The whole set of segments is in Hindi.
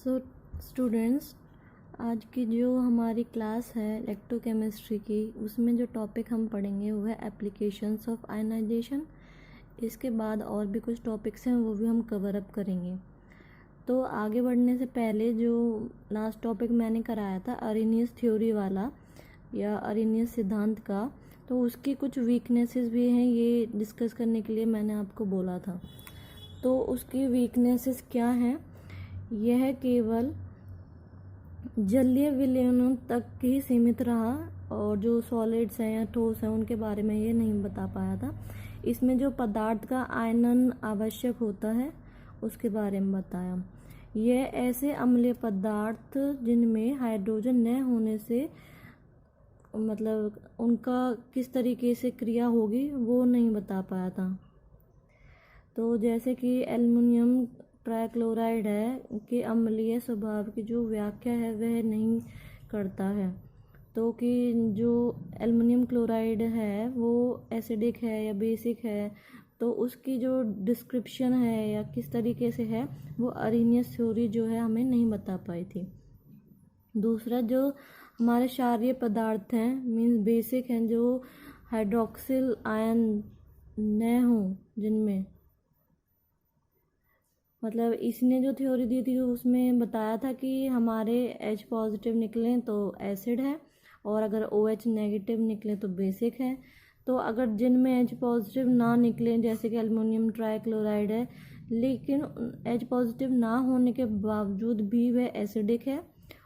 सो स्टूडेंट्स, आज की जो हमारी क्लास है इलेक्ट्रोकेमिस्ट्री की, उसमें जो टॉपिक हम पढ़ेंगे वो है एप्लीकेशंस ऑफ आयनाइजेशन। इसके बाद और भी कुछ टॉपिक्स हैं वो भी हम कवर अप करेंगे। तो आगे बढ़ने से पहले जो लास्ट टॉपिक मैंने कराया था अरेनियस थ्योरी वाला या अरेनियस सिद्धांत का, तो उसकी कुछ वीकनेसेस भी हैं, ये डिस्कस करने के लिए मैंने आपको बोला था। तो उसकी वीकनेसेस क्या हैं? यह केवल जलीय विलयनों तक ही सीमित रहा और जो सॉलिड्स हैं या ठोस हैं उनके बारे में ये नहीं बता पाया था। इसमें जो पदार्थ का आयनन आवश्यक होता है उसके बारे में बताया। यह ऐसे अम्लीय पदार्थ जिनमें हाइड्रोजन न होने से मतलब उनका किस तरीके से क्रिया होगी वो नहीं बता पाया था। तो जैसे कि एल्युमिनियम ट्राइक्लोराइड है कि अम्लीय स्वभाव की जो व्याख्या है वह नहीं करता है। तो कि जो एल्युमिनियम क्लोराइड है वो एसिडिक है या बेसिक है, तो उसकी जो डिस्क्रिप्शन है या किस तरीके से है वो अरेनियस थ्योरी जो है हमें नहीं बता पाई थी। दूसरा, जो हमारे क्षारीय पदार्थ हैं मीन्स बेसिक हैं, जो हाइड्रोक्सिल आयन न हो जिनमें, मतलब इसने जो थ्योरी दी थी उसमें बताया था कि हमारे H पॉजिटिव निकलें तो एसिड है और अगर OH नेगेटिव निकले तो बेसिक है। तो अगर जिनमें H पॉजिटिव ना निकले जैसे कि एल्युमिनियम ट्राइक्लोराइड है, लेकिन H पॉजिटिव ना होने के बावजूद भी वह एसिडिक है,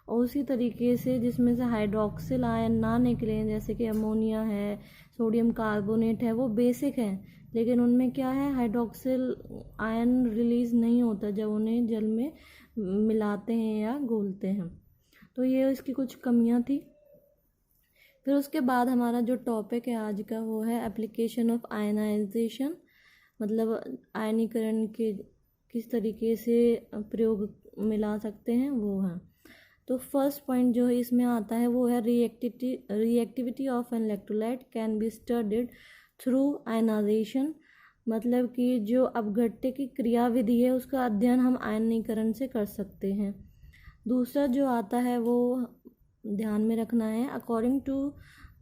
और उसी तरीके से जिसमें से हाइड्रोक्सिल आयन ना निकले जैसे कि अमोनिया है, सोडियम कार्बोनेट है, वो बेसिक है, लेकिन उनमें क्या है हाइड्रोक्सिल आयन रिलीज नहीं होता जब उन्हें जल में मिलाते हैं या घोलते हैं। तो ये इसकी कुछ कमियां थी। फिर उसके बाद हमारा जो टॉपिक है आज का वो है एप्लीकेशन ऑफ आयनाइजेशन, मतलब आयनीकरण के किस तरीके से प्रयोग मिला सकते हैं वो है। तो फर्स्ट पॉइंट जो इसमें आता है वो है reactivity of an electrolyte can be studied through ionization, मतलब कि जो अपघट्य की क्रियाविधि है उसका अध्ययन हम आयनीकरण से कर सकते हैं। दूसरा जो आता है वो ध्यान में रखना है, according to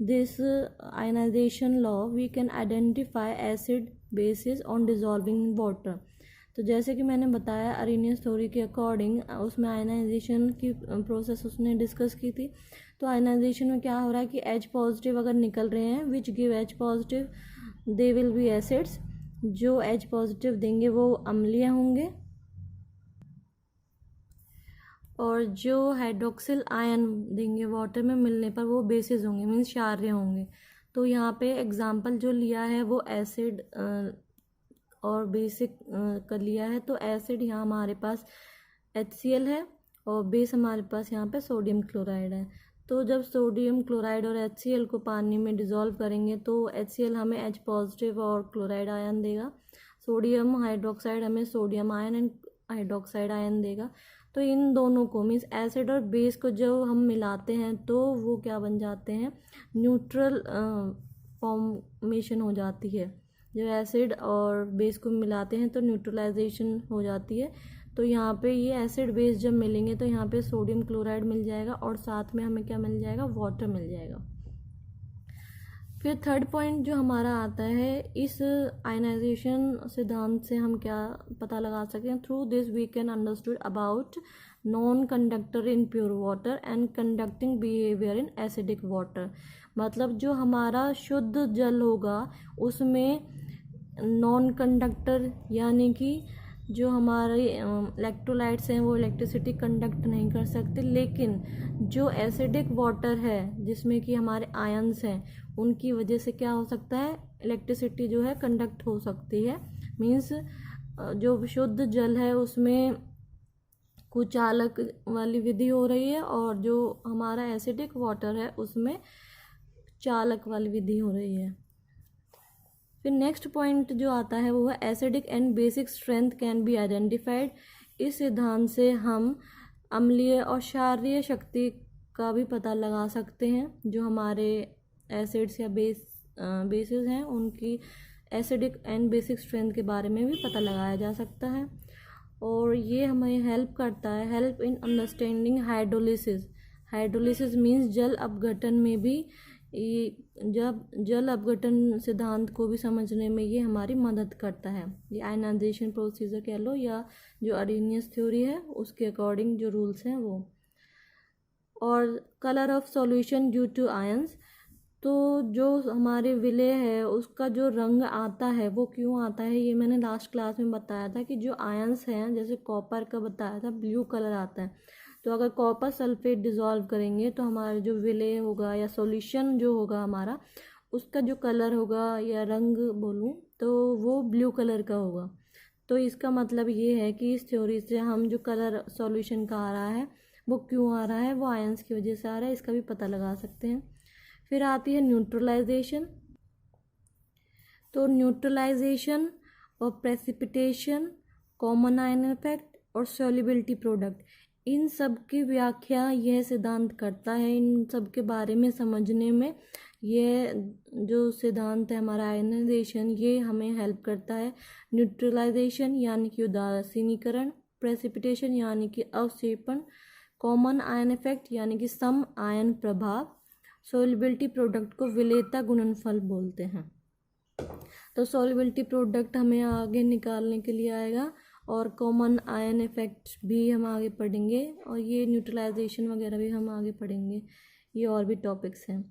this ionization law we can identify acid basis on dissolving water. तो जैसे कि मैंने बताया अरेनियस थ्योरी के अकॉर्डिंग उसमें आयनाइजेशन की प्रोसेस उसने डिस्कस की थी। तो आयनाइजेशन में क्या हो रहा है कि H पॉजिटिव अगर निकल रहे हैं which give H positive they will be acids, जो H पॉजिटिव देंगे वो अम्लीय होंगे, और जो हाइड्रोक्सिल आयन देंगे वाटर में मिलने पर वो बेसिस होंगे मीन्स क्षारीय होंगे। तो यहाँ पे एग्जाम्पल जो लिया है वो एसिड और बेसिक कर लिया है। तो एसिड यहाँ हमारे पास HCl है और बेस हमारे पास यहाँ पे सोडियम क्लोराइड है। तो जब सोडियम क्लोराइड और HCl को पानी में डिज़ोल्व करेंगे तो HCl हमें H पॉजिटिव और क्लोराइड आयन देगा, सोडियम हाइड्रोक्साइड हमें sodium ion and hydroxide ion देगा। तो इन दोनों को मीन्स एसिड और बेस को जब हम मिलाते हैं तो वो क्या बन जाते हैं, न्यूट्रल फॉर्मेशन हो जाती है। जब एसिड और बेस को मिलाते हैं तो न्यूट्रलाइजेशन हो जाती है। तो यहाँ पे ये एसिड बेस जब मिलेंगे तो यहाँ पे सोडियम क्लोराइड मिल जाएगा और साथ में हमें क्या मिल जाएगा, वाटर मिल जाएगा। फिर थर्ड पॉइंट जो हमारा आता है, इस आयनाइजेशन सिद्धांत से हम क्या पता लगा सकते हैं, through this we can understood about non conductor in pure water and conducting behaviour in acidic water. मतलब जो हमारा शुद्ध जल होगा उसमें नॉन कंडक्टर यानी कि जो हमारे इलेक्ट्रोलाइट्स हैं वो इलेक्ट्रिसिटी कंडक्ट नहीं कर सकते, लेकिन जो एसिडिक वाटर है जिसमें कि हमारे आयंस हैं उनकी वजह से क्या हो सकता है, इलेक्ट्रिसिटी जो है कंडक्ट हो सकती है। मीन्स जो शुद्ध जल है उसमें कुचालक वाली विधि हो रही है और जो हमारा एसिडिक वाटर है उसमें चालक वाली विधि हो रही है। फिर नेक्स्ट पॉइंट जो आता है वो है acidic and basic strength can be identified. इस सिद्धांत से हम अम्लीय और क्षारीय शक्ति का भी पता लगा सकते हैं। जो हमारे एसिड्स या बेसिस हैं उनकी एसिडिक एंड बेसिक स्ट्रेंथ के बारे में भी पता लगाया जा सकता है। और ये हमें हेल्प करता है, help in understanding hydrolysis. Hydrolysis means जल अपघटन में भी जब जल अपघटन सिद्धांत को भी समझने में ये हमारी मदद करता है। ये आयनाइजेशन प्रोसीजर कह लो या जो अरेनियस थ्योरी है उसके अकॉर्डिंग जो रूल्स हैं वो। और colour of solution due to ions, तो जो हमारे विलय है उसका जो रंग आता है वो क्यों आता है, ये मैंने लास्ट क्लास में बताया था कि जो आयंस हैं जैसे कॉपर का बताया था ब्लू कलर आता है। तो अगर कॉपर सल्फेट डिज़ोल्व करेंगे तो हमारा जो विलय होगा या सॉल्यूशन जो होगा हमारा उसका जो कलर होगा या रंग बोलूँ तो वो ब्लू कलर का होगा। तो इसका मतलब ये है कि इस थ्योरी से हम जो कलर सॉल्यूशन का आ रहा है वो क्यों आ रहा है, वो आयंस की वजह से आ रहा है, इसका भी पता लगा सकते हैं। फिर आती है न्यूट्रलाइजेशन। तो न्यूट्रलाइजेशन और प्रेसिपिटेशन, कॉमन आयन इफेक्ट और सॉल्युबिलिटी प्रोडक्ट, इन सब की व्याख्या यह सिद्धांत करता है। इन सब के बारे में समझने में यह जो सिद्धांत है हमारा आयनाइजेशन, ये हमें हेल्प करता है। न्यूट्रलाइजेशन यानी कि उदासीनीकरण, प्रेसिपिटेशन यानी कि अवक्षेपण, कॉमन आयन इफेक्ट यानी कि सम आयन प्रभाव, सॉल्युबिलिटी प्रोडक्ट को विलेयता गुणनफल बोलते हैं। तो सॉल्युबिलिटी प्रोडक्ट हमें आगे निकालने के लिए आएगा और कॉमन आयन इफेक्ट भी हम आगे पढ़ेंगे और ये न्यूट्रलाइजेशन वगैरह भी हम आगे पढ़ेंगे, ये और भी टॉपिक्स हैं।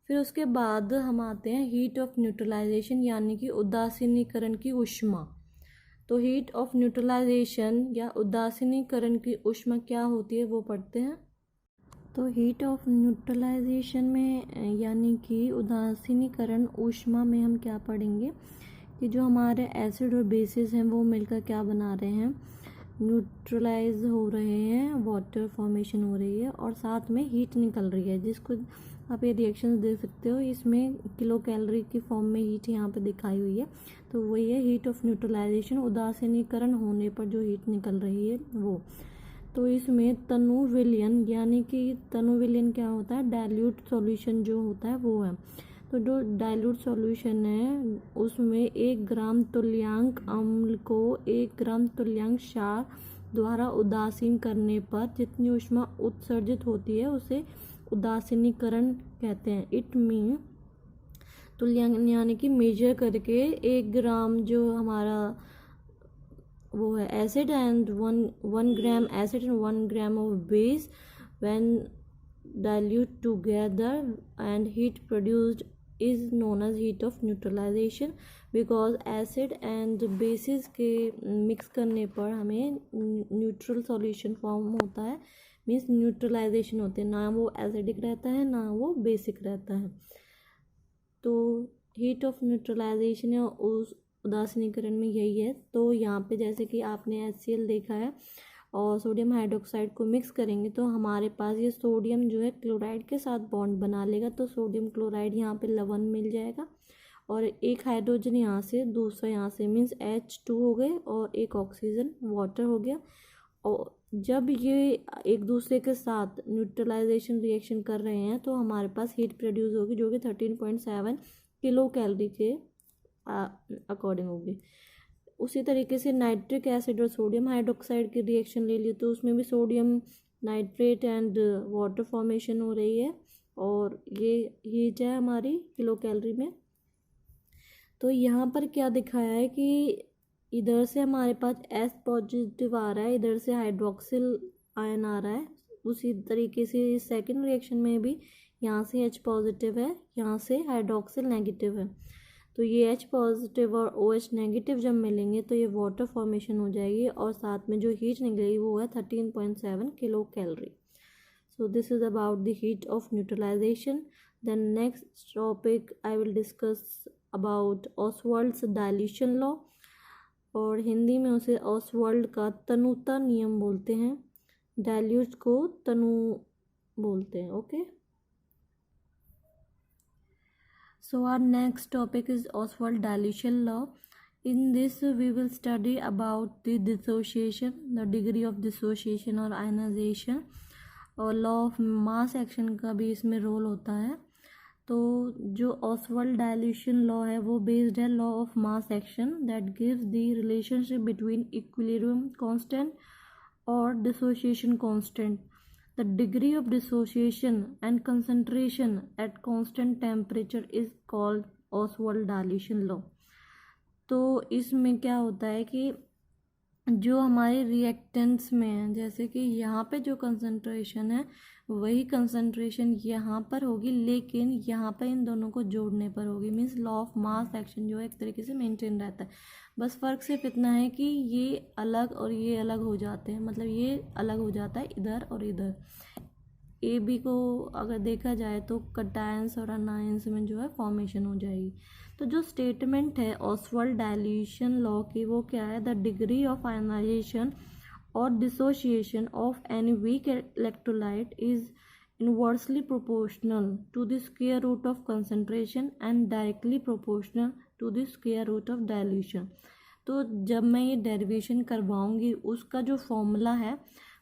फिर उसके बाद हम आते हैं हीट ऑफ न्यूट्रलाइजेशन यानी कि उदासीनीकरण की ऊष्मा। तो हीट ऑफ न्यूट्रलाइजेशन या उदासीनीकरण की ऊष्मा क्या होती है वो पढ़ते हैं। तो हीट ऑफ न्यूट्रलाइजेशन में यानी कि उदासीनीकरण ऊष्मा में हम क्या पढ़ेंगे कि जो हमारे एसिड और बेसिस हैं वो मिलकर क्या बना रहे हैं, न्यूट्रलाइज हो रहे हैं, वाटर फॉर्मेशन हो रही है और साथ में हीट निकल रही है, जिसको आप ये रिएक्शंस देख सकते हो। इसमें किलो कैलोरी की फॉर्म में हीट यहाँ पे दिखाई हुई है, तो वही है हीट ऑफ न्यूट्रलाइजेशन, उदासीनीकरण होने पर जो हीट निकल रही है वो। तो इसमें तनु विलयन यानी कि तनु विलयन क्या होता है, डाइल्यूट सॉल्यूशन जो होता है वो है। तो जो डाइल्यूट सॉल्यूशन है उसमें 1 ग्राम तुल्यांक अम्ल को 1 ग्राम तुल्यांक क्षार द्वारा उदासीन करने पर जितनी ऊष्मा उत्सर्जित होती है उसे उदासीनीकरण कहते हैं। इट मीन तुल्यांक यानी कि मेजर करके 1 ग्राम जो हमारा वो है acid and 1 gram acid and 1 gram of base when dilute together and heat produced is known as heat of neutralization, because acid and bases के मिक्स करने पर हमें न्यूट्रल सॉल्यूशन फॉर्म होता है, मीन्स न्यूट्रलाइजेशन होते हैं, ना वो एसिडिक रहता है ना वो बेसिक रहता है। तो हीट ऑफ न्यूट्रलाइजेशन या उस उदासीनीकरण में यही है। तो यहाँ पे जैसे कि आपने HCl देखा है और सोडियम हाइड्रोक्साइड को मिक्स करेंगे तो हमारे पास ये सोडियम जो है क्लोराइड के साथ बॉन्ड बना लेगा, तो सोडियम क्लोराइड यहाँ पे लवण मिल जाएगा और एक हाइड्रोजन यहाँ से दूसरा यहाँ से, मीन्स H2 हो गए और एक ऑक्सीजन वाटर हो गया। और जब ये एक दूसरे के साथ न्यूट्रलाइजेशन रिएक्शन कर रहे हैं तो हमारे पास हीट प्रोड्यूस होगी जो कि 13.7 किलो कैलोरी के अकॉर्डिंग होगी। उसी तरीके से नाइट्रिक एसिड और सोडियम हाइड्रोक्साइड की रिएक्शन ले ली तो उसमें भी sodium nitrate and water formation हो रही है और ये हीट है हमारी किलो कैलोरी में। तो यहाँ पर क्या दिखाया है कि इधर से हमारे पास S पॉजिटिव आ रहा है, इधर से हाइड्रोक्सिल आयन आ रहा है। उसी तरीके से सेकेंड रिएक्शन में भी यहाँ से H पॉजिटिव है, यहाँ से हाइड्रोक्सिल नेगेटिव है। तो ये H पॉजिटिव और OH नेगेटिव जब मिलेंगे तो ये वाटर फॉर्मेशन हो जाएगी और साथ में जो हीट निकलेगी वो है 13.7 kilocalorie. So this is about the heat of neutralization. Then next topic I will discuss about Ostwald's dilution law, और हिंदी में उसे ऑसवाल्ड का तनुता नियम बोलते हैं, डाइल्यूट को तनु बोलते हैं। Okay, so our next topic is Ostwald dilution law. In this we will study about the dissociation, the degree of dissociation or ionization, और law of mass action का भी इसमें रोल होता है। तो जो ऑसवाल्ड डायल्यूशन लॉ है वो बेस्ड है law of mass action that gives the relationship between equilibrium constant और dissociation constant. The degree of dissociation and concentration at constant temperature is called Ostwald dilution law. तो इसमें क्या होता है कि जो हमारे रिएक्टेंट्स में है, जैसे कि यहाँ पे जो कंसंट्रेशन है वही कंसंट्रेशन यहाँ पर होगी, लेकिन यहाँ पर इन दोनों को जोड़ने पर होगी. Means law of mass action जो है एक तरीके से मेंटेन रहता है. बस फ़र्क सिर्फ इतना है कि ये अलग और ये अलग हो जाते हैं, मतलब ये अलग हो जाता है इधर और इधर. ए बी को अगर देखा जाए तो कटायंस और अनायंस में जो है फॉर्मेशन हो जाएगी. तो जो स्टेटमेंट है ऑसवाल्ड डायल्यूशन लॉ की वो क्या है, द डिग्री ऑफ आयनाइजेशन और dissociation of any weak electrolyte is inversely proportional to the square root of concentration and directly proportional to the square root of dilution. तो जब मैं ये डेरिवेशन करवाऊंगी उसका जो फॉर्मूला है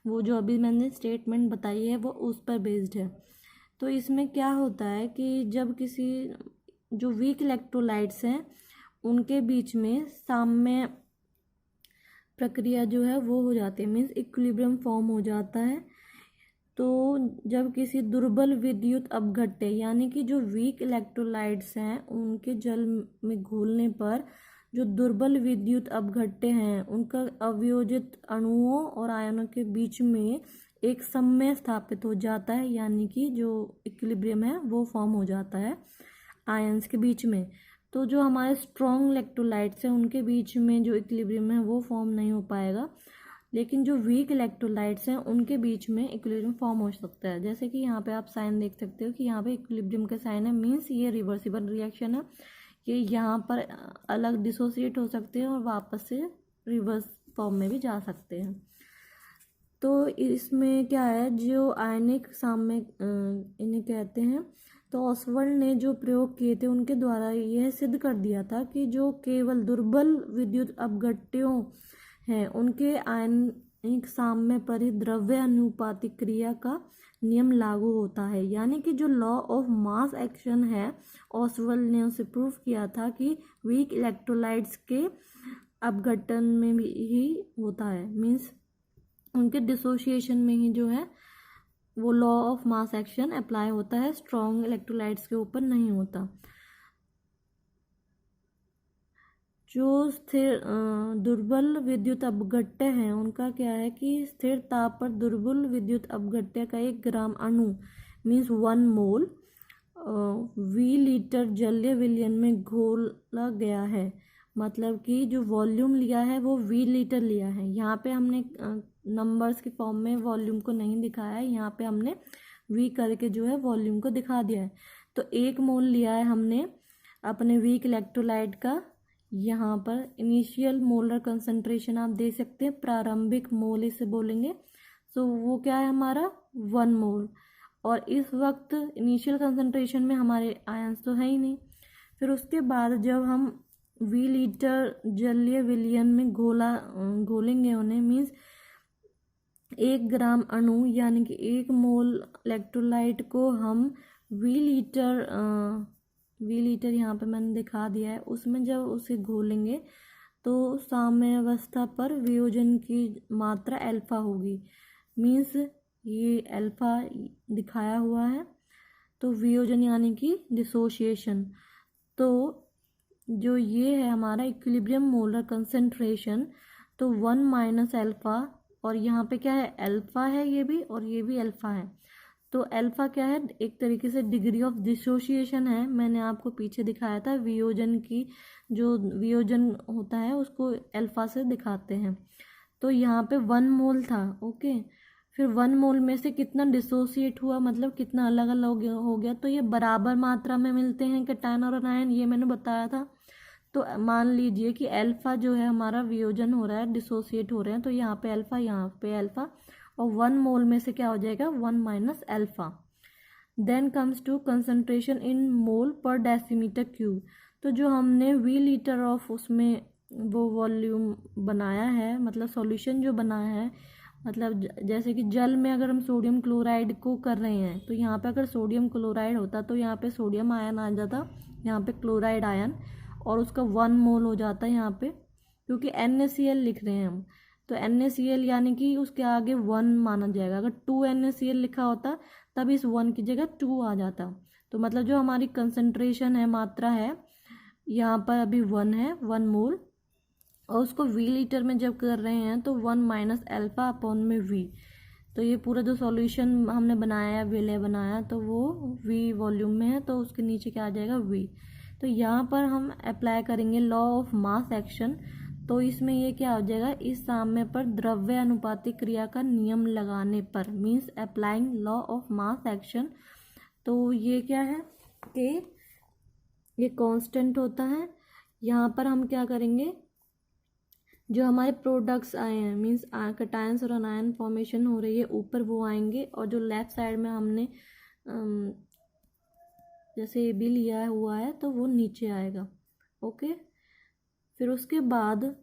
वो जो अभी मैंने स्टेटमेंट बताई है वो उस पर बेस्ड है. तो इसमें क्या होता है कि जब किसी जो वीक इलेक्ट्रोलाइट्स हैं उनके बीच में साम्य प्रक्रिया जो है वो हो जाती है, मीन्स इक्विलिब्रियम फॉर्म हो जाता है. तो जब किसी दुर्बल विद्युत अपघट्य यानी कि जो वीक इलेक्ट्रोलाइट्स हैं उनके जल में घुलने पर जो दुर्बल विद्युत अपघट्य हैं उनका अवयोजित अणुओं और आयनों के बीच में एक समन्वय स्थापित हो जाता है, यानी कि जो इक्विलिब्रियम है वो फॉर्म हो जाता है आयंस के बीच में. तो जो हमारे स्ट्रॉन्ग इलेक्ट्रोलाइट्स हैं उनके बीच में जो इक्विलिब्रियम है वो फॉर्म नहीं हो पाएगा, लेकिन जो वीक इलेक्ट्रोलाइट्स हैं उनके बीच में इक्विलिब्रियम फॉर्म हो सकता है. जैसे कि यहाँ पे आप साइन देख सकते हो कि यहाँ पे इक्विलिब्रियम का साइन है, मीन्स ये रिवर्सिबल रिएक्शन है. ये यहाँ पर अलग डिसोसिएट हो सकते हैं और वापस से रिवर्स फॉर्म में भी जा सकते हैं. तो इसमें क्या है, जो आयनिक साम्य इन्हें कहते हैं. तो ऑसवाल्ड ने जो प्रयोग किए थे उनके द्वारा यह सिद्ध कर दिया था कि जो केवल दुर्बल विद्युत अपघट्यों हैं उनके आयनिक साम्य पर ही द्रव्य अनुपातिक क्रिया का नियम लागू होता है. यानी कि जो लॉ ऑफ मास एक्शन है ऑसवाल्ड ने उसे प्रूव किया था कि वीक इलेक्ट्रोलाइट्स के अपघटन में भी ही होता है, मीन्स उनके डिसोसिएशन में ही जो है वो law of mass action apply होता है, स्ट्रॉन्ग इलेक्ट्रोलाइट्स के ऊपर नहीं होता. जो स्थिर दुर्बल विद्युत अपघट्य हैं उनका क्या है कि स्थिर ताप पर दुर्बल विद्युत अपघट्य का 1 ग्राम अणु मीन्स 1 मोल वी लीटर जलीय विलयन में घोला गया है. मतलब कि जो वॉल्यूम लिया है वो वी लीटर लिया है. यहाँ पे हमने नंबर्स के फॉर्म में वॉल्यूम को नहीं दिखाया है, यहाँ पे हमने वी करके जो है वॉल्यूम को दिखा दिया है. तो 1 मोल लिया है हमने अपने वीक इलेक्ट्रोलाइट का. यहाँ पर इनिशियल मोलर कंसंट्रेशन आप दे सकते हैं, प्रारंभिक मोल इसे बोलेंगे. सो वो क्या है हमारा 1 मोल. और इस वक्त इनिशियल कंसंट्रेशन में हमारे आयंस तो है ही नहीं. फिर उसके बाद जब हम वी लीटर जलीय विलयन में घोलेंगे उन्हें, मीन्स 1 ग्राम अणु यानी कि 1 मोल इलेक्ट्रोलाइट को हम वी लीटर यहाँ पे मैंने दिखा दिया है, उसमें जब उसे घोलेंगे तो साम्य अवस्था पर वियोजन की मात्रा अल्फा होगी. मीन्स ये अल्फा दिखाया हुआ है. तो वियोजन यानी कि डिसोसिएशन. तो जो ये है हमारा इक्विलिब्रियम मोलर कंसंट्रेशन, तो 1 माइनस अल्फा, और यहाँ पे क्या है अल्फा है ये भी और ये भी अल्फा है. तो अल्फा क्या है, एक तरीके से डिग्री ऑफ डिसोसिएशन है. मैंने आपको पीछे दिखाया था वियोजन की, जो वियोजन होता है उसको अल्फा से दिखाते हैं. तो यहाँ पे 1 मोल था. ओके, फिर 1 मोल में से कितना डिसोसिएट हुआ, मतलब कितना अलग अलग हो गया. तो ये बराबर मात्रा में मिलते हैं कैटायन और आयन, ये मैंने बताया था. तो मान लीजिए कि अल्फा जो है हमारा वियोजन हो रहा है, डिसोसिएट हो रहे हैं, तो यहाँ पे अल्फा, यहाँ पे अल्फा, और 1 मोल में से क्या हो जाएगा 1 minus alpha. Then comes to concentration in mole per decimeter cube. तो जो हमने वी लीटर ऑफ उसमें वो वॉल्यूम बनाया है, मतलब सॉल्यूशन जो बनाया है मतलब जैसे कि जल में अगर हम सोडियम क्लोराइड को कर रहे हैं तो यहाँ पे अगर सोडियम क्लोराइड होता तो यहाँ पे सोडियम आयन आ जाता, यहाँ पे क्लोराइड आयन, और उसका 1 मोल हो जाता है यहाँ पे, क्योंकि NaCl लिख रहे हैं हम, तो NaCl यानी कि उसके आगे 1 माना जाएगा। अगर 2NaCl लिखा होता तब इस 1 की जगह 2 आ जाता। तो मतलब जो हमारी कंसंट्रेशन है, मात्रा है, यहाँ पर अभी 1 है, 1 मोल, और उसको V लीटर में जब कर रहे हैं तो 1 माइनस अल्फा अपॉन में V। तो ये पूरा जो सॉल्यूशन हमने बनाया है, विलय बनाया, तो वो V वॉल्यूम में है, तो उसके नीचे क्या आ जाएगा, V। तो यहाँ पर हम अप्लाई करेंगे लॉ ऑफ मास एक्शन। तो इसमें ये क्या हो जाएगा, इस साम्य पर द्रव्य अनुपातिक क्रिया का नियम लगाने पर, means applying law of mass action. तो ये क्या है कि ये कांस्टेंट होता है। यहाँ पर हम क्या करेंगे, जो हमारे प्रोडक्ट्स आए हैं, मीन्स कैटायंस और अनायन फॉर्मेशन हो रही है ऊपर, वो आएंगे, और जो लेफ्ट साइड में हमने जैसे भी लिया हुआ है तो वो नीचे आएगा। ओके, फिर उसके बाद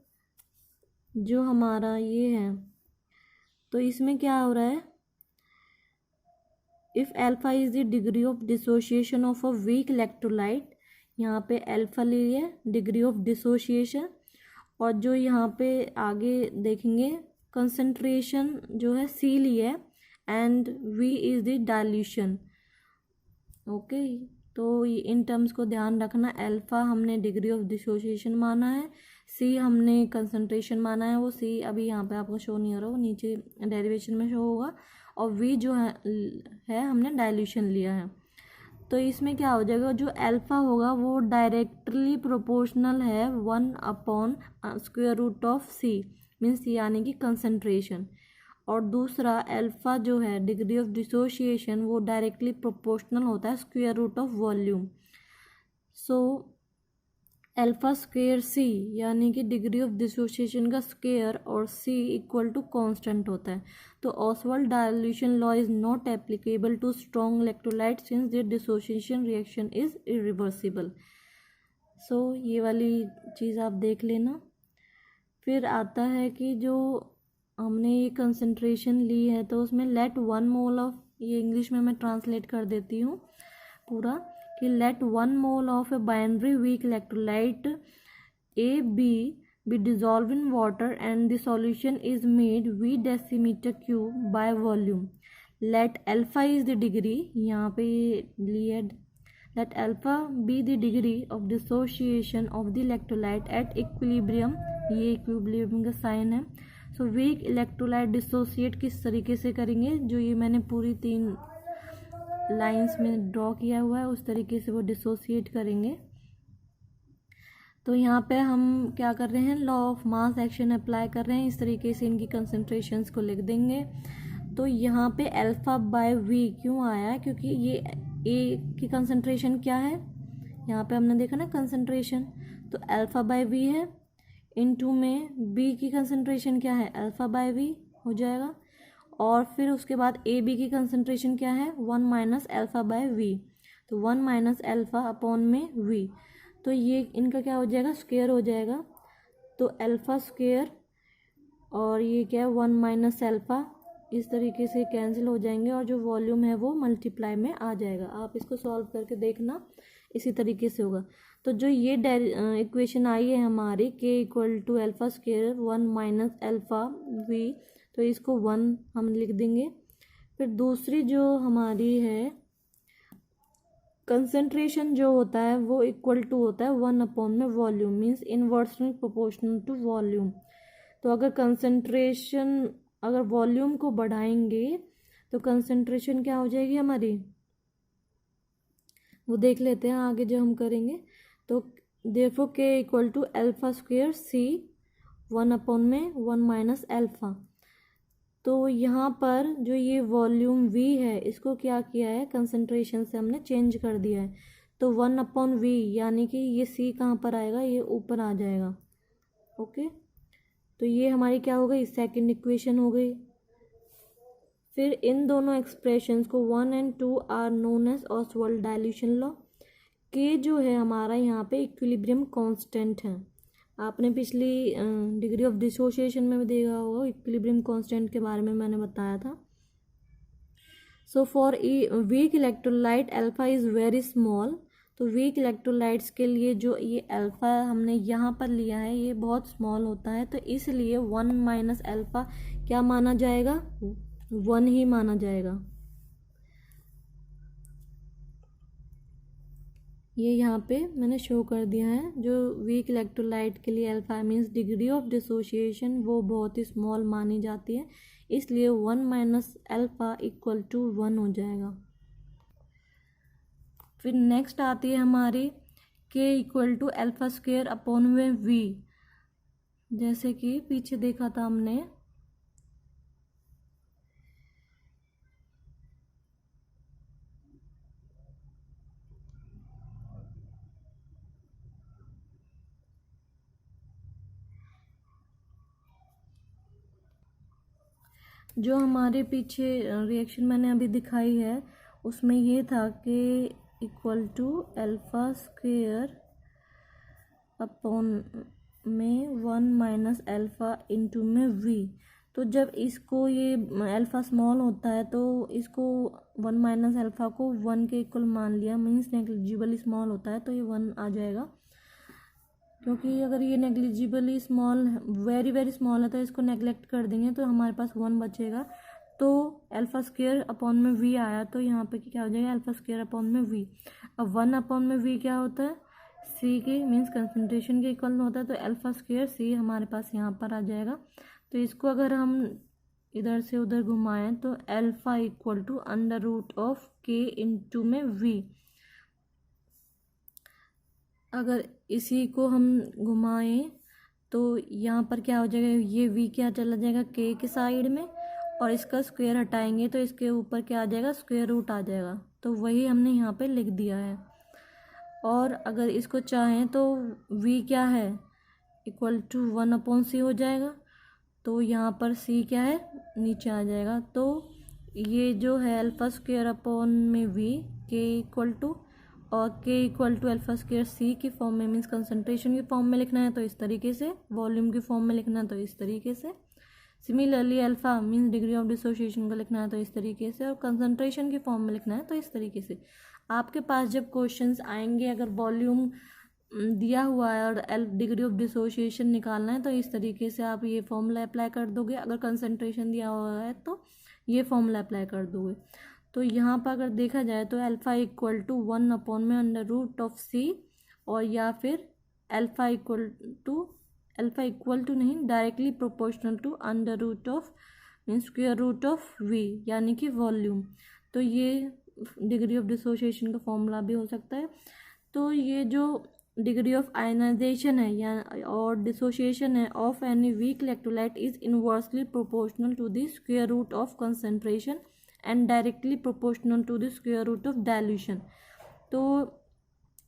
जो हमारा ये है, तो इसमें क्या हो रहा है, if alpha is the degree of dissociation of a weak electrolyte, यहाँ पे अल्फा ली है डिग्री ऑफ डिसोसिएशन, और जो यहाँ पे आगे देखेंगे कंसंट्रेशन जो है C ली है, and V is the dilution. Okay, तो इन टर्म्स को ध्यान रखना, अल्फा हमने डिग्री ऑफ डिसोसिएशन माना है, C हमने कंसंट्रेशन माना है, वो C अभी यहाँ पे आपको शो नहीं हो रहा, वो नीचे डेरिवेशन में शो होगा, और V जो है हमने डाइल्यूशन लिया है। तो इसमें क्या हो जाएगा, जो अल्फा होगा वो डायरेक्टली प्रोपोर्शनल है 1 upon square root of C, means यानी कि कंसंट्रेशन, और दूसरा अल्फा जो है डिग्री ऑफ डिसोसिएशन वो डायरेक्टली प्रोपोर्शनल होता है square root of volume. So alpha square C यानी कि डिग्री ऑफ डिसोसिएशन का स्क्वायर, और C इक्वल टू कांस्टेंट होता है। तो Ostwald dilution law is not applicable to strong electrolyte since their dissociation reaction is irreversible. So ये वाली चीज़ आप देख लेना। फिर आता है कि जो हमने ये कंसंट्रेशन ली है तो उसमें लेट 1 मोल ऑफ, ये इंग्लिश में मैं ट्रांसलेट कर देती हूँ पूरा, कि let 1 mole of a binary weak electrolyte AB be dissolved in water and the solution is made V decimeter cube by volume. Let alpha is the degree, यहाँ पे लिया, let alpha be the degree of dissociation of the electrolyte at equilibrium, ये equilibrium का साइन है। सो वीक इलेक्ट्रोलाइट डिसोसिएट किस तरीके से करेंगे, जो ये मैंने पूरी 3 लाइंस में ड्रॉ किया हुआ है उस तरीके से वो डिसोसिएट करेंगे। तो यहाँ पे हम क्या कर रहे हैं, law of mass action apply कर रहे हैं, इस तरीके से इनकी कंसंट्रेशंस को लिख देंगे। तो यहाँ पे अल्फा बाय V क्यों आया, क्योंकि ये A की कंसंट्रेशन क्या है, यहाँ पे हमने देखा ना कंसंट्रेशन, तो अल्फा बाय V है, इनटू में B की कंसंट्रेशन क्या है, अल्फा बाय V हो जाएगा, और फिर उसके बाद AB की कंसंट्रेशन क्या है, 1 माइनस अल्फा बाय V, तो 1 माइनस अल्फा अपॉन में V, तो ये इनका क्या हो जाएगा, स्क्वायर हो जाएगा, तो अल्फा स्क्वायर और ये क्या है 1 माइनस अल्फा, इस तरीके से कैंसिल हो जाएंगे, और जो वॉल्यूम है वो मल्टीप्लाई में आ जाएगा। आप इसको सॉल्व करके देखना, इसी तरीके से होगा। तो जो ये इक्वेशन आई है हमारी K equal to alpha square 1 minus alpha V, तो इसको 1 हम लिख देंगे। फिर दूसरी जो हमारी है कंसंट्रेशन जो होता है वो इक्वल टू होता है 1 अपॉन में volume, means inversely proportional to volume. तो अगर कंसंट्रेशन, अगर वॉल्यूम को बढ़ाएंगे तो कंसंट्रेशन क्या हो जाएगी हमारी, वो देख लेते हैं आगे जो हम करेंगे। तो therefore K equal to alpha square C 1 upon में 1 माइनस अल्फा। तो यहाँ पर जो ये वॉल्यूम V है इसको क्या किया है, कंसंट्रेशन से हमने चेंज कर दिया है, तो 1 अपॉन V यानी कि ये C कहाँ पर आएगा, ये ऊपर आ जाएगा। ओके, तो ये हमारी क्या हो गई, सेकंड इक्वेशन हो गई। फिर इन दोनों एक्सप्रेशंस को 1 and 2 are known as Ostwald dilution law. K जो है हमारा यहाँ पे इक्विलिब्रियम कांस्टेंट है, आपने पिछली डिग्री ऑफ डिसोसिएशन में भी देखा होगा, इक्विलिब्रियम कांस्टेंट के बारे में मैंने बताया था। So for weak electrolyte alpha is very small. तो वीक इलेक्ट्रोलाइट्स के लिए जो ये अल्फा हमने यहाँ पर लिया है ये बहुत स्मॉल होता है, तो इसलिए 1 माइनस अल्फा क्या माना जाएगा, 1 ही माना जाएगा। ये यहाँ पे मैंने शो कर दिया है। जो वीक इलेक्ट्रोलाइट के लिए alpha means degree of dissociation वो बहुत ही स्मॉल मानी जाती है, इसलिए 1 माइनस अल्फा इक्वल टू 1 हो जाएगा। फिर नेक्स्ट आती है हमारी के equal to alpha square upon में वी, जैसे कि पीछे देखा था हमने। जो हमारे पीछे रिएक्शन मैंने अभी दिखाई है उसमें ये था कि equal to alpha square upon में 1 माइनस अल्फा इंटू में वी। तो जब इसको ये अल्फा स्मॉल होता है तो इसको 1 माइनस अल्फा को 1 के इक्वल मान लिया, मीन्स नेग्लिजिबली स्मॉल होता है तो ये 1 आ जाएगा। क्योंकि अगर ये negligibly small very very small है तो इसको नेग्लेक्ट कर देंगे तो हमारे पास 1 बचेगा। तो अल्फा स्क्वेयर अपॉन में वी आया तो यहाँ पे क्या हो जाएगा, अल्फा स्क्वेयर अपॉन में वी। अब 1 अपॉन में वी क्या होता है, सी के मीन्स कंसंट्रेशन के इक्वल होता है, तो अल्फा स्क्वेयर सी हमारे पास यहाँ पर आ जाएगा। तो इसको अगर हम इधर से उधर घुमाएं तो alpha equal to under root of K into में वी। अगर इसी को हम घुमाएं तो यहाँ पर क्या हो जाएगा, ये v क्या चला जाएगा k के साइड में, और इसका स्क्वायर हटाएंगे तो इसके ऊपर क्या आ जाएगा, स्क्वायर रूट आ जाएगा। तो वही हमने यहाँ पे लिख दिया है। और अगर इसको चाहें तो v क्या है इक्वल टू 1 अपॉन सी हो जाएगा, तो यहाँ पर c क्या है नीचे आ जाएगा। तो ये जो है अल्फा स्क्वायर अपॉन में v k इक्वल टू और k equal to alpha square C की फॉर्म में, मीन्स कंसंट्रेशन की फॉर्म में लिखना है तो इस तरीके से, वॉल्यूम की फॉर्म में लिखना है तो इस तरीके से। Similarly alpha means degree of dissociation को लिखना है तो इस तरीके से, और कंसंट्रेशन की फॉर्म में लिखना है तो इस तरीके से। आपके पास जब क्वेश्चंस आएंगे अगर वॉल्यूम दिया हुआ है और डिग्री ऑफ डिसोसिएशन निकालना है तो इस तरीके से आप ये फॉर्मूला अप्लाई कर दोगे। अगर कंसंट्रेशन दिया हुआ है तो ये फॉर्मूला अप्लाई कर दोगे। तो यहाँ पर अगर देखा जाए तो अल्फा इक्वल टू 1 अपॉन में अंडर रूट ऑफ सी, और या फिर अल्फा इक्वल टू नहीं, directly proportional to under root of means square root of V यानी कि वॉल्यूम। तो ये डिग्री ऑफ डिसोसिएशन का फॉर्मूला भी हो सकता है। तो ये जो डिग्री ऑफ आयनाइजेशन है या और डिसोसिएशन है of any weak electrolyte is inversely proportional to the square root of concentration and directly proportional to the square root of dilution. तो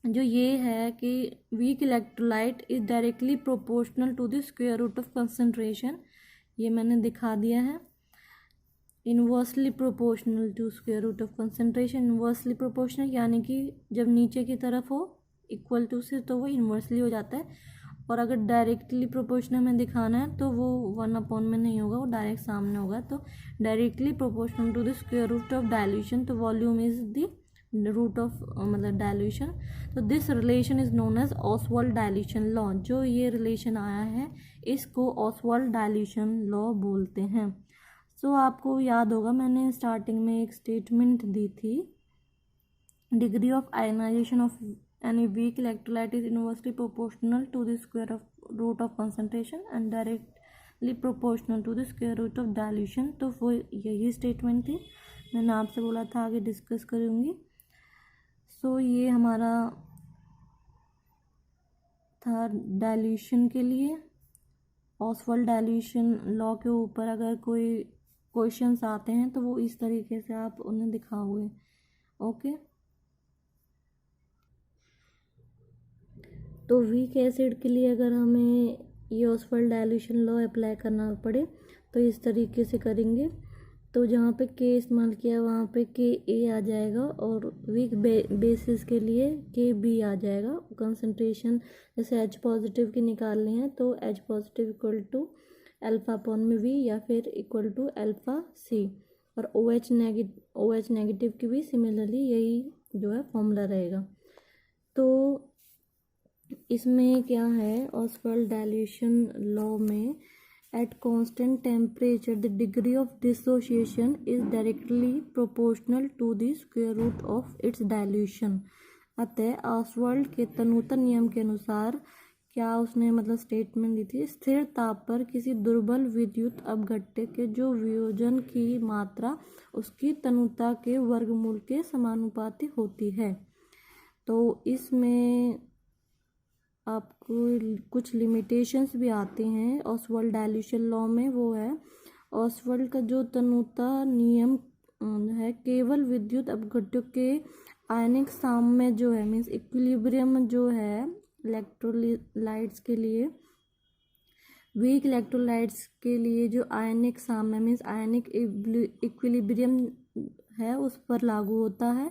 जो ये है कि weak electrolyte is directly proportional to the square root of concentration, ये मैंने दिखा दिया है। Inversely proportional to square root of concentration, inversely proportional यानी कि जब नीचे की तरफ हो इक्वल टू से तो वो इनवर्सली हो जाता है, और अगर डायरेक्टली प्रोपोर्शनल में दिखाना है तो वो 1 अपॉन में नहीं होगा, वो डायरेक्ट सामने होगा। तो directly proportional to the square root of dilution, तो volume is the root of मतलब डाइल्यूशन। तो this relation is known as Ostwald dilution law. जो ये रिलेशन आया है इसको ऑसवाल्ड डाइल्यूशन लॉ बोलते हैं। सो आपको याद होगा मैंने स्टार्टिंग में एक स्टेटमेंट दी थी, degree of ionisation of any weak electrolyte is inversely proportional to the square root of concentration and directly proportional to the square root of dilution। तो वो यही स्टेटमेंट थी, मैंने आपसे बोला था आगे डिस्कस करूँगी। सो ये हमारा था डाइल्यूशन के लिए। ऑसवाल्ड डाइल्यूशन लॉ के ऊपर अगर कोई क्वेश्चंस आते हैं तो वो इस तरीके से आप उन्हें दिखाओगे। ओके, तो वीक एसिड के लिए अगर हमें ये ऑसवाल्ड डाइल्यूशन लॉ अप्लाई करना पड़े तो इस तरीके से करेंगे तो जहाँ पे के इस्तेमाल किया वहाँ पे के ए आ जाएगा, और वीक बेसिस के लिए के बी आ जाएगा। कंसंट्रेशन जैसे एच पॉजिटिव की निकालनी है तो H positive equal to alpha upon में वी, या फिर इक्वल टू अल्फा सी। और ओ एच नेगेटिव की भी सिमिलरली यही जो है फॉर्मूला रहेगा। तो इसमें क्या है, ऑसवाल्ड डायल्यूशन लॉ में at constant temperature the degree of dissociation is directly proportional to the square root of its dilution। अतः ऑसवाल्ड के तन्वता नियम के अनुसार क्या उसने मतलब स्टेटमेंट दी थी, स्थिर ताप पर किसी दुर्बल विद्युत अपघट्य के जो वियोजन की मात्रा उसकी तन्वता के वर्गमूल के समानुपाती होती है। तो इसमें आपको कुछ लिमिटेशंस भी आती हैं ऑसवाल्ड डायल्यूशन लॉ में। वो है ऑसवाल्ड का जो तन्वता नियम है केवल विद्युत अपघट्यों के आयनिक साम्य जो है मीन्स इक्विलिब्रियम जो है इलेक्ट्रोलाइट्स के लिए, वीक इलेक्ट्रोलाइट्स के लिए जो आयनिक साम्य मीन्स आयनिक इक्विलिब्रियम है उस पर लागू होता है।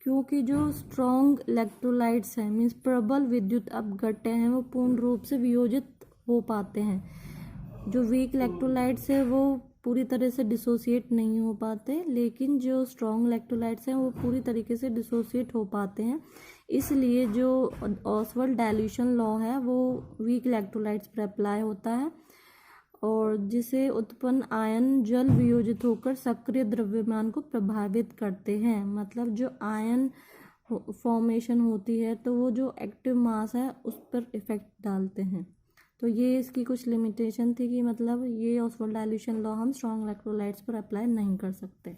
क्योंकि जो स्ट्रॉन्ग इलेक्ट्रोलाइट्स हैं मीन्स प्रबल विद्युत अपघट्य हैं वो पूर्ण रूप से वियोजित हो पाते हैं। जो वीक इलेक्ट्रोलाइट्स है वो पूरी तरह से डिसोसिएट नहीं हो पाते, लेकिन जो स्ट्रॉन्ग इलेक्ट्रोलाइट्स हैं वो पूरी तरीके से डिसोसिएट हो पाते हैं। इसलिए जो ऑसवाल्ड डायल्यूशन लॉ है वो वीक इलेक्ट्रोलाइट्स पर अप्लाई होता है, और जिसे उत्पन्न आयन जल वियोजित होकर सक्रिय द्रव्यमान को प्रभावित करते हैं। मतलब जो आयन फॉर्मेशन होती है तो वो जो एक्टिव मास है उस पर इफेक्ट डालते हैं। तो ये इसकी कुछ लिमिटेशन थी कि मतलब ये ऑसवाल्ड डायल्यूशन लॉ हम स्ट्रॉन्ग इलेक्ट्रोलाइट्स पर अप्लाई नहीं कर सकते।